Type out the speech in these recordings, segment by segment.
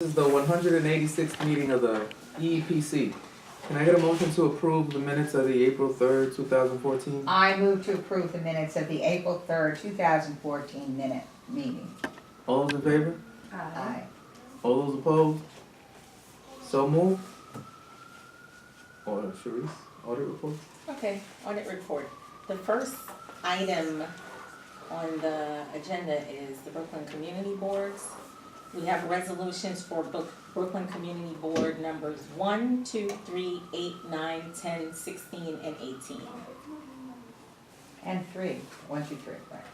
This is the 186th meeting of the EEPC. Can I get a motion to approve the minutes of the April 3rd, 2014? I move to approve the minutes of the April 3rd, 2014 minute meeting. All those in favor? Aye. All those opposed? So moved. Or Sharice, audit report? Okay, audit report. The first item on the agenda is the Brooklyn Community Boards. We have resolutions for Brooklyn Community Board numbers 1, 2, 3, 8, 9, 10, 16, and 18. And 3, 1, 2, 3, right.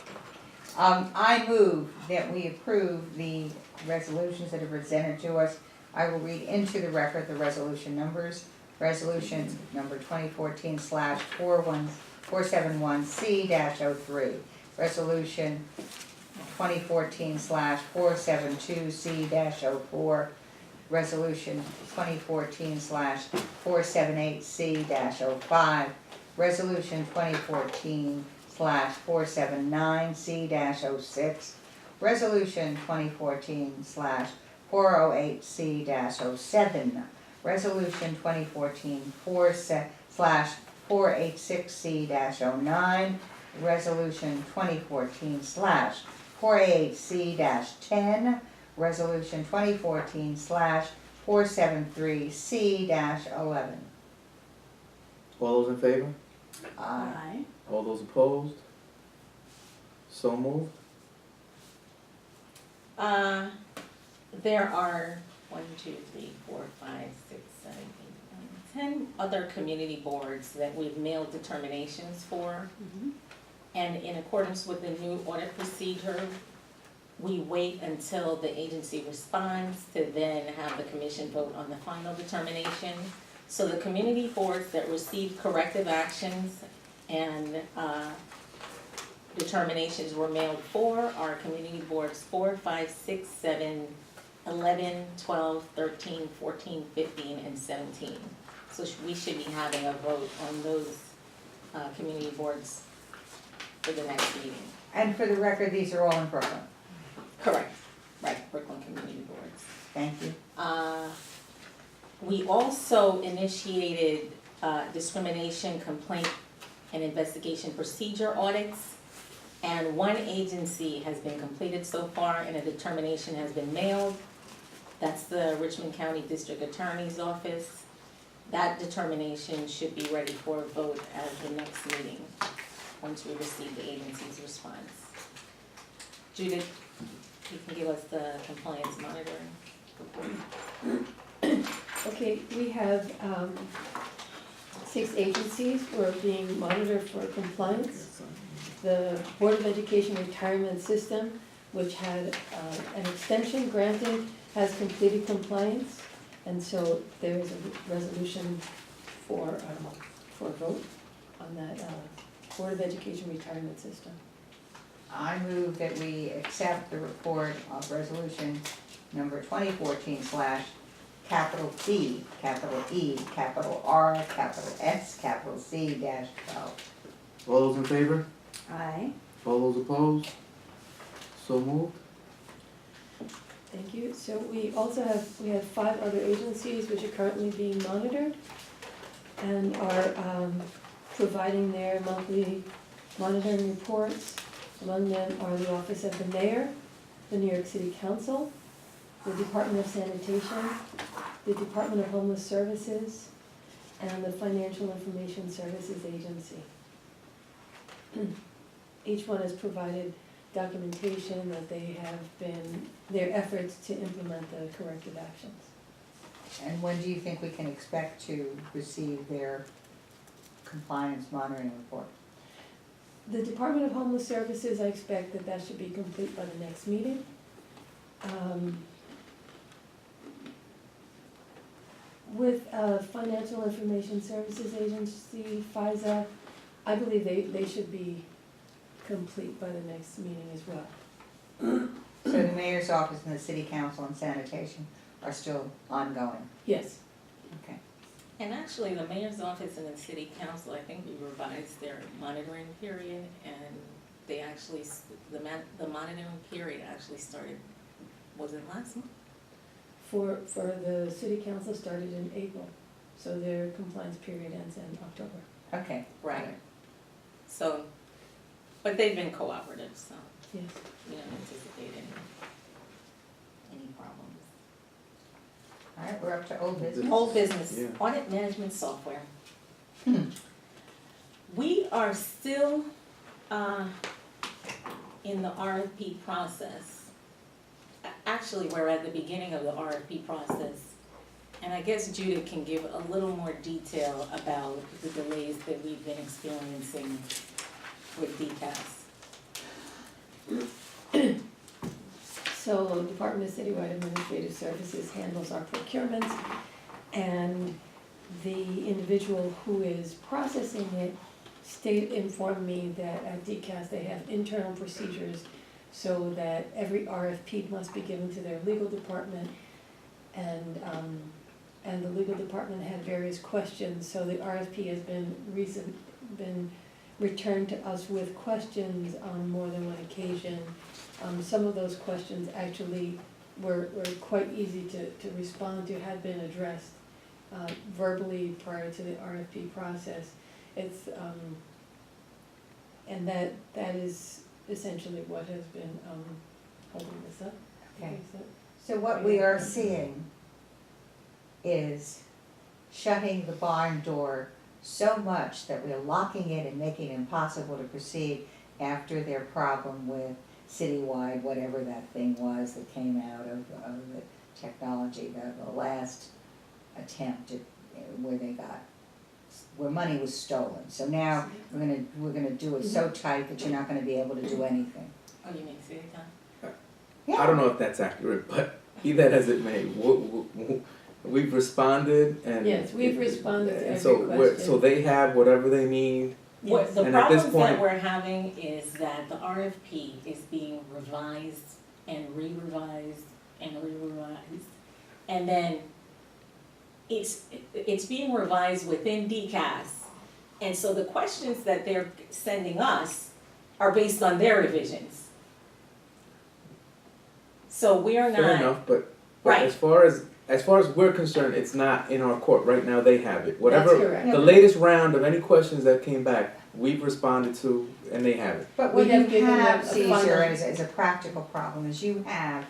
I move that we approve the resolutions that are presented to us. I will read into the record the resolution numbers. Resolution number 2014/471C-03. Resolution 2014/472C-04. Resolution 2014/478C-05. Resolution 2014/479C-06. Resolution 2014/408C-07. Resolution 2014/486C-09. Resolution 2014/488C-10. Resolution 2014/473C-11. All those in favor? Aye. All those opposed? So moved. There are 1, 2, 3, 4, 5, 6, 7, 8, 9, 10 other community boards that we've mailed determinations for. And in accordance with the new audit procedure, we wait until the agency responds to then have the commission vote on the final determination. So the community boards that receive corrective actions and determinations were mailed for are community boards 4, 5, 6, 7, 11, 12, 13, 14, 15, and 17. So we should be having a vote on those community boards for the next meeting. And for the record, these are all in Brooklyn. Correct, right, Brooklyn Community Boards. Thank you. We also initiated discrimination complaint and investigation procedure audits. And one agency has been completed so far and a determination has been mailed. That's the Richmond County District Attorney's Office. That determination should be ready for a vote at the next meeting, once we receive the agency's response. Judith, you can give us the compliance monitoring report. Okay, we have 6 agencies who are being monitored for compliance. The Board of Education Retirement System, which had an extension granted, has completed compliance. And so there is a resolution for a vote on that Board of Education Retirement System. I move that we accept the report of resolution number 2014/capital B, capital E, capital R, capital S, capital C-12. All those in favor? Aye. All those opposed? So moved. Thank you. So we have 5 other agencies which are currently being monitored and are providing their monthly monitoring reports. Among them are the Office of the Mayor, the New York City Council, the Department of Sanitation, the Department of Homeless Services, and the Financial Information Services Agency. Each one has provided documentation that they have been, their efforts to implement the corrective actions. And when do you think we can expect to receive their compliance monitoring report? The Department of Homeless Services, I expect that should be complete by the next meeting. With Financial Information Services Agency, FISA, I believe they should be complete by the next meeting as well. So the mayor's office and the city council and sanitation are still ongoing? Yes. Okay. And actually, the mayor's office and the city council, I think we revised their monitoring period, and they actually, the monitoring period actually started, was it last month? for the city council started in April, so their compliance period ends in October. Okay. Right. So, but they've been cooperative, so Yes. we don't anticipate any problems. All right, we're up to old business. Old business, Yeah. audit management software. Hmm. We are still, in the RFP process. Actually, we're at the beginning of the RFP process. And I guess Judith can give a little more detail about the delays that we've been experiencing with DCAS. So Department of Citywide Administrative Services handles our procurements, and the individual who is processing it informed me that at DCAS they have internal procedures so that every RFP must be given to their legal department, and the legal department had various questions, so the RFP has been returned to us with questions on more than one occasion. Some of those questions actually were quite easy to respond to, had been addressed verbally prior to the RFP process. It's, and that is essentially what has been holding this up. Okay. So what we are seeing is shutting the barn door so much that we're locking it and making it impossible to proceed after their problem with Citywide, whatever that thing was that came out of the technology, the last attempt at, where money was stolen. So now we're gonna do it so tight that you're not gonna be able to do anything. Oh, you mean Citycon? I don't know if that's accurate, but be that as it may, we've responded and. Yes, we've responded to and every so question. So they have whatever they need. What, the And at this problems that point- we're having is that the RFP is being revised and re-revised and re-revised. And then it's being revised within DCAS. And so the questions that they're sending us are based on their revisions. So we are not. Fair enough, but Right. as far as we're concerned, it's not in our court. Right now, they have it. That's Whatever, correct. the latest round of any questions that came back, we've responded to, and they have it. But We what have you given have, them a Caesar, final- as a practical problem, is you had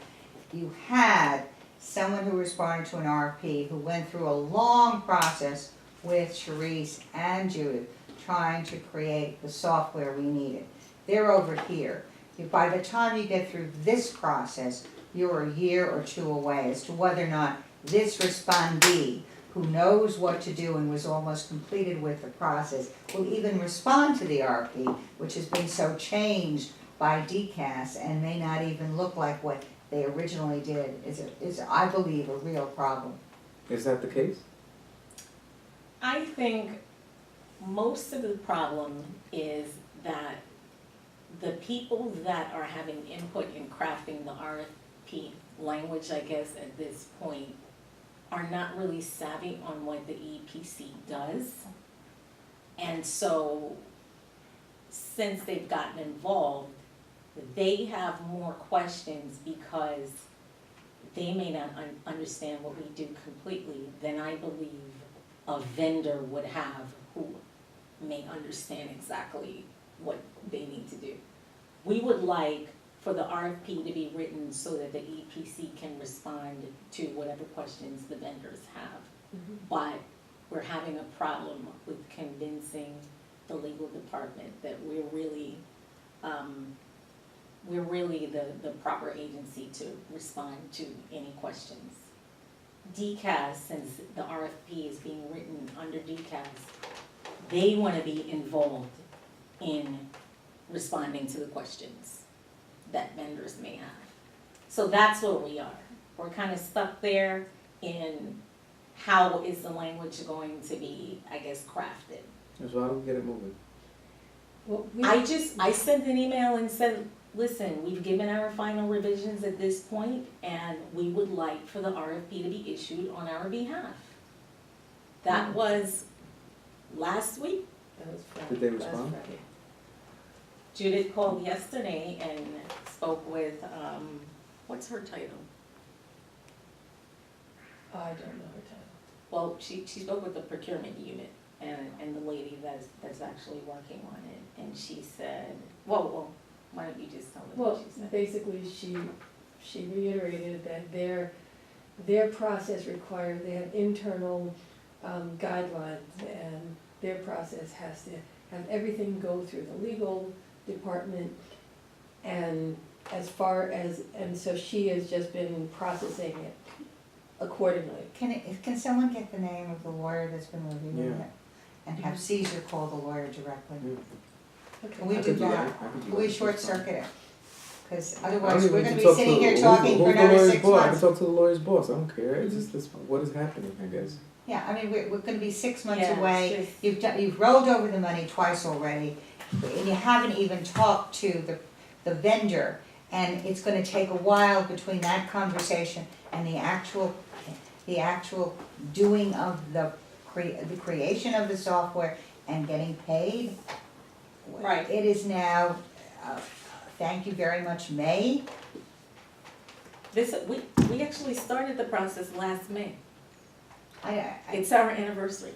someone who responded to an RFP who went through a long process with Sharice and Judith trying to create the software we needed. They're over here. By the time you get through this process, you're a year or two away as to whether or not this respondee, who knows what to do and was almost completed with the process, will even respond to the RFP, which has been so changed by DCAS and may not even look like what they originally did, is I believe, a real problem. Is that the case? I think most of the problem is that the people that are having input in crafting the RFP language, I guess, at this point, are not really savvy on what the EPC does. And so, since they've gotten involved, they have more questions because they may not understand what we do completely than I believe a vendor would have who may understand exactly what they need to do. We would like for the RFP to be written so that the EPC can respond to whatever questions the vendors have. Mhm. But we're having a problem with convincing the legal department that we're really the proper agency to respond to any questions. DCAS, since the RFP is being written under DCAS, they wanna be involved in responding to the questions that vendors may have. So that's where we are. We're kinda stuck there in how is the language going to be, I guess, crafted. So how do we get it moving? Well, I sent an email and said, listen, we've given our final revisions at this point, and we would like for the RFP to be issued on our behalf. That was last week. That was Friday. Did they last respond? Friday. Judith called yesterday and spoke with, what's her title? I don't know her title. Well, she spoke with the procurement unit and the lady that's actually working on it, and she said, well, why don't you just tell them what Well, she said? basically, she reiterated that their process requires, they have internal guidelines, and their process has to have everything go through the legal department, and and so she has just been processing it accordingly. Can someone get the name of the lawyer that's been reviewing Yeah. it? And have Caesar call the lawyer directly? Yeah. Can we I do could that? I could do Can we that. short circuit it? Cause I don't otherwise, even we're need gonna to be talk sitting to- here who's talking the for another lawyer's 6 boss? I months. can talk to the lawyer's boss, I don't care, it's just this, what is happening, I guess. Yeah, I mean, we're gonna be 6 months Yeah, it's away, just- you've rolled over the money twice already, and you haven't even talked to the vendor, and it's gonna take a while between that conversation and the actual doing of the creation of the software and getting paid. Right. It is now, thank you very much, May. We actually started the process last May. I, It's our anniversary.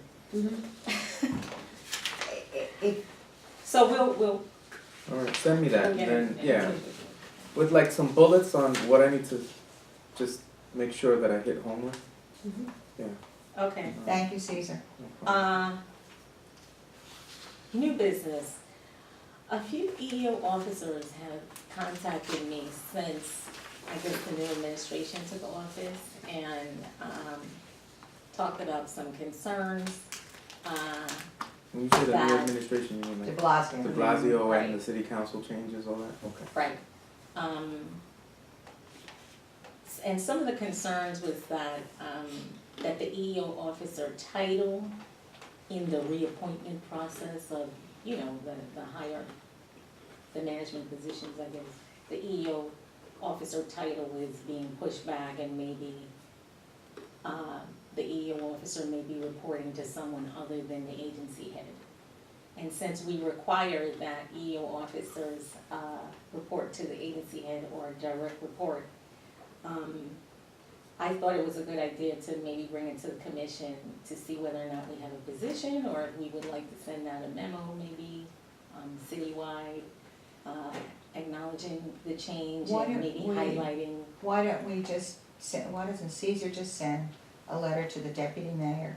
it, So we'll. Alright, send me that, and get then, it. yeah, with like some bullets on what I need to just make sure that I hit home with, Mhm. yeah. Okay. thank you, Caesar. No problem. New business. A few EEO officers have contacted me since, I guess, the new administration took office and, talked about some concerns. When you say the new that- administration, you mean De like Blasio. de Blasio Right. and the city council changes, all that? Okay. Right. And some of the concerns was that, that the EEO officer title in the reappointment process of, you know, the higher, the management positions, I guess, the EEO officer title is being pushed back and maybe, the EEO officer may be reporting to someone other than the agency head. And since we require that EEO officers, report to the agency head or direct report, I thought it was a good idea to maybe bring it to the commission to see whether or not we have a position, or if we would like to send out a memo maybe, citywide, acknowledging the change Why and don't maybe we- highlighting. Why don't we just send, why doesn't Caesar just send a letter to the deputy mayor?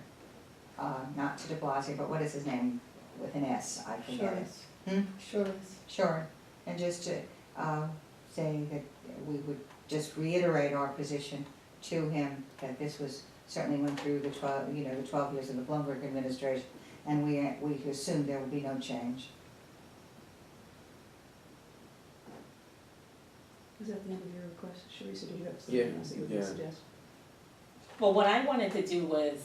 Not to de Blasio, but what is his name, with an S, I forget it. Shores. Hmm? Shores. Sure, and just to, say that we would just reiterate our position to him, that this was, certainly went through the 12 years of the Blumberg administration, and we assume there will be no change. Is that the end of your request, Sharice, or do you have Yeah, something else that you would yeah. suggest? Well, what I wanted to do was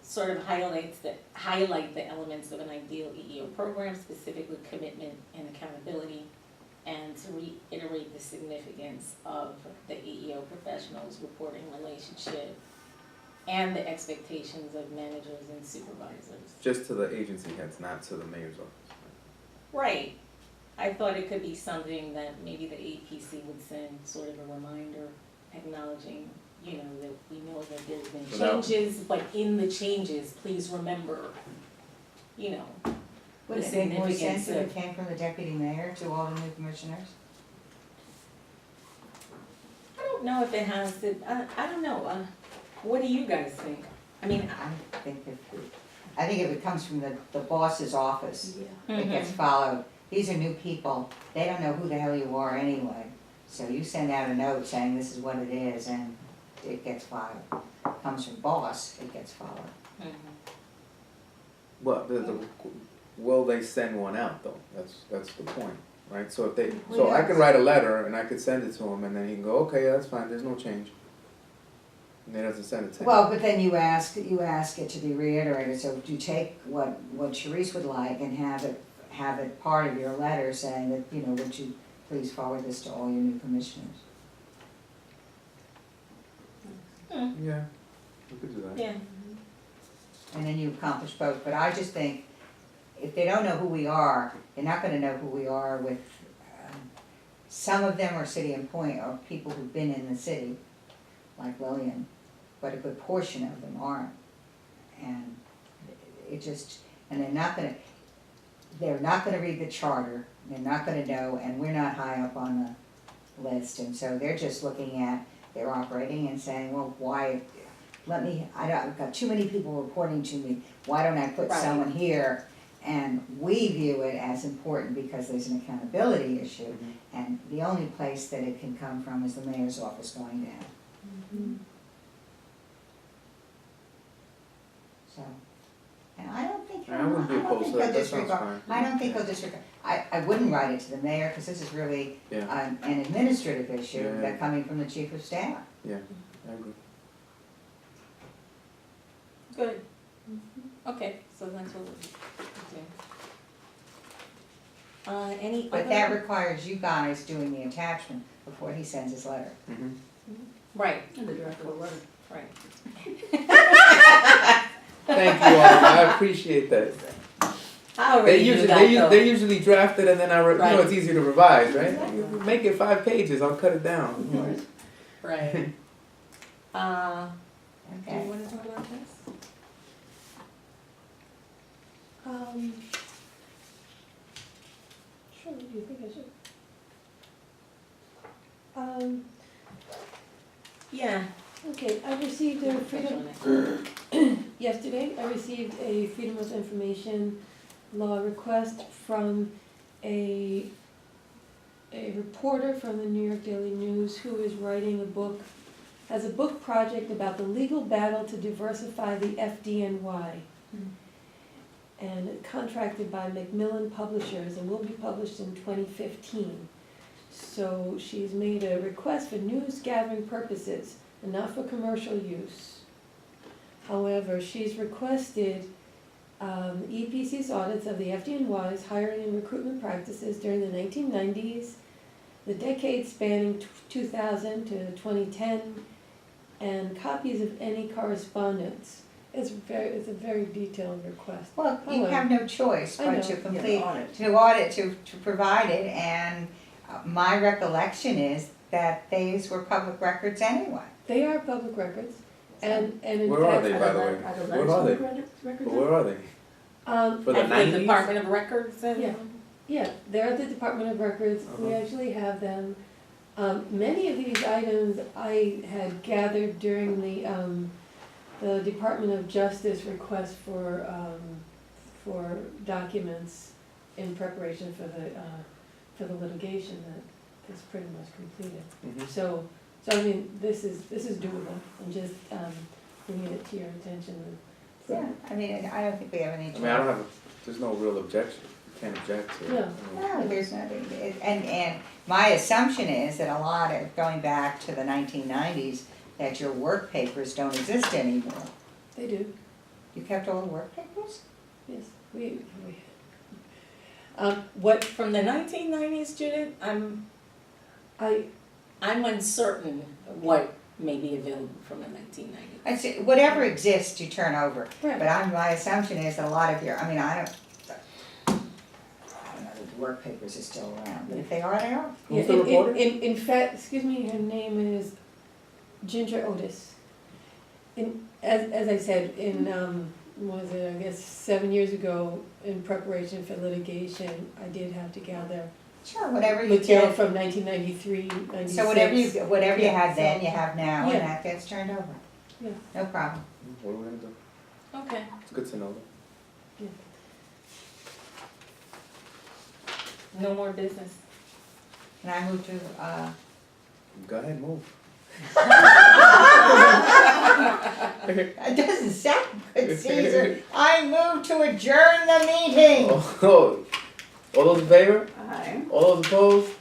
sort of highlight the elements of an ideal EEO program, specifically commitment and accountability, and to reiterate the significance of the EEO professionals' reporting relationship and the expectations of managers and supervisors. Just to the agency heads, not to the mayor's office. Right. I thought it could be something that maybe the APC would send, sort of a reminder acknowledging, you know, that we know that there's been Without- changes, but in the changes, please remember, you know, Wouldn't The it make more sense significance if it of- came from the deputy mayor to all the new commissioners? I don't know if it has to, I don't know, what do you guys think? I mean, I think if it comes from the boss's office, Yeah. it gets followed. These are new people, they don't know who the hell you are anyway. So you send out a note saying this is what it is, and it gets followed. Comes from boss, it gets followed. Mhm. Well, will they send one out though? That's the point, right? So if they, Well, so I yes. can write a letter and I could send it to him and then he can go, okay, that's fine, there's no change. And he doesn't send it to him. Well, but then you ask it to be reiterated, so do you take what Sharice would like and have it part of your letter saying that, you know, would you please forward this to all your new commissioners? Yeah, we could do that. Yeah, And then you accomplish both, but I just think, if they don't know who we are, they're not gonna know who we are with, some of them are city employee, or people who've been in the city, like Lillian. but a good portion of them aren't. And it just, and they're not gonna read the charter, they're not gonna know, and we're not high up on the list, and so they're just looking at their operating and saying, well, why, I've got too many people reporting to me, why don't I put Right. someone here? And we view it as important because there's an accountability issue, and the only place that it can come from is the mayor's office going down, Mm-hmm. so. And I don't think, I wouldn't be opposed to that, that sounds fine. I don't think he'll disregard, I wouldn't write it to the mayor, because this is really Yeah, an administrative issue Yeah. that coming from the chief of staff. yeah, I agree. Good. Okay, so that's what we'll do. Any other? But that requires you guys doing the attachment before he sends his letter. Mhm. Right, And the draft of the letter. right. Thank you all, I appreciate that. I already do that though. They usually draft it and then you Right. know, it's easier to revise, right? You make it 5 pages, I'll cut it down. you know. Right. Do you Okay. wanna talk about this? Sure, do you think I should? Yeah. Okay, I received a freedom, yesterday, I received a Freedom of Information law request from a reporter from the New York Daily News who is writing a book, has a book project about the legal battle to diversify the FDNY. And it's contracted by Macmillan Publishers and will be published in 2015. So she's made a request for news gathering purposes and not for commercial use. However, she's requested EPC's audits of the FDNY's hiring and recruitment practices during the 1990s, the decade spanning 2000 to 2010, and copies of any correspondence. It's a very detailed request. Well, you have no choice I but know. to Yeah, complete, audit. to provide it, and my recollection is that these were public records anyway. They are public records, and in Where are fact, they, by the way? Are the Where are they? legislative records? But where are they? For the At the 90s? Department of Records and? Yeah. Yeah, they're at the Department of Records, we Uh-huh. actually have them. Many of these items I had gathered during the Department of Justice request for documents in preparation for the litigation that is pretty much completed. Mhm. So I mean, this is doable, and just bringing it to your attention. Yeah, I mean, I don't think we have any I choice. mean, I don't have, there's no real objection, you can't object to it. No. I mean, No, there's nothing, and my assumption is that a lot of, going back to the 1990s, that your work papers don't exist anymore. They do. You kept all the work papers? Yes, we. What From the 1990s, Judith, I'm uncertain what may be available from the 1990s. I say, whatever exists, you turn over. Right. But my assumption is that a lot of your, I mean, I don't know that the work papers are still around, but if they are, they are. Who's the reporter? In fact, excuse me, her name is Ginger Otis. As I said, was it, I guess, 7 years ago, in preparation for litigation, I did have to gather Sure, whatever you material did. from 1993, 96. So whatever you Yeah, had then, so- you have now, Yeah. and that gets turned over. Yeah. No problem. What are we gonna do? Okay. It's good to know. No more business. And I move to, Go ahead, move. it doesn't sound good, Caesar. I move to adjourn the meeting. Oh, all those in favor? Aye. All those opposed?